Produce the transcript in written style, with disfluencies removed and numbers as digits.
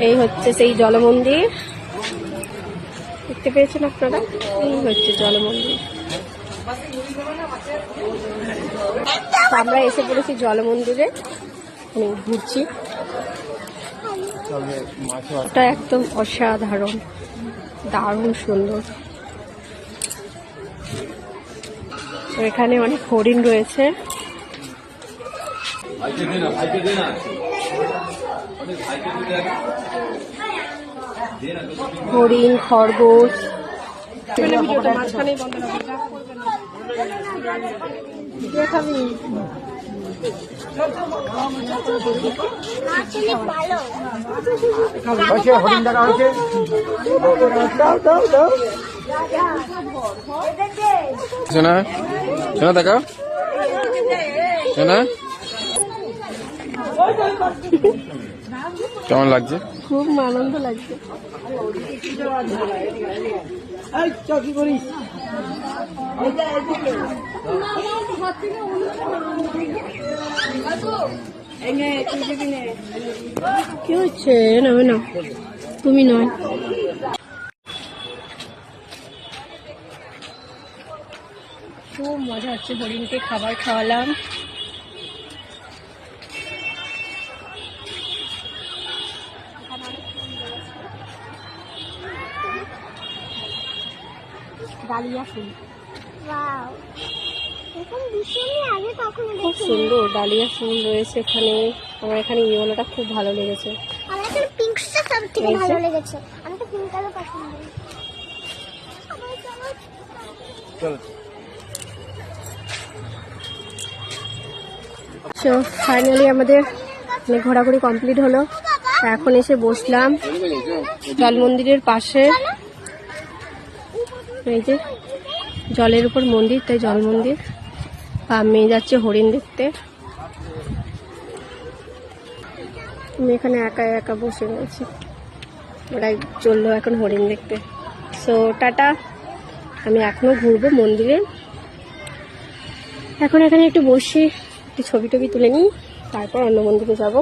এই হচ্ছে সেই জলমন্দির, দেখতে পেয়েছেন আপনারা? এই হচ্ছে জলমন্দির। আমরা এসে পড়েছি জলমন্দিরে, ঘুরছি। এটা একদম অসাধারণ, দারুণ সুন্দর। এখানে অনেক হরিণ রয়েছে। হরিণ, খরগোশ। হরিণ দেখা হয়েছে, শোনা শোনা দেখা শোনা কেমন লাগছে? খুব আনন্দ লাগছে। কি হচ্ছে? নামে না, তুমি নয়। খুব মজা হচ্ছে, হরিণকে খাবার খাওয়ালাম। ডালিয়া ফুল, খুব সুন্দর ডালিয়া ফুল রয়েছে এখানে। আমার এখানে ইয়েলোটা খুব ভালো লেগেছে। তো ফাইনালি আমাদের ঘোরাঘুরি কমপ্লিট হলো। এখন এসে বসলাম জল মন্দিরের পাশে। এই যে জলের উপর মন্দির, তাই জল মন্দির। মেয়ে যাচ্ছে হরিণ দেখতে। আমি এখানে একা একা বসে রয়েছি, ওরাই চললো এখন হরিণ দেখতে। সো টাটা, আমি এখনো ঘুরবো মন্দিরে। এখন এখানে একটু বসি, একটু ছবি টবি তুলে নিই, তারপর অন্য মন্দিরে যাবো।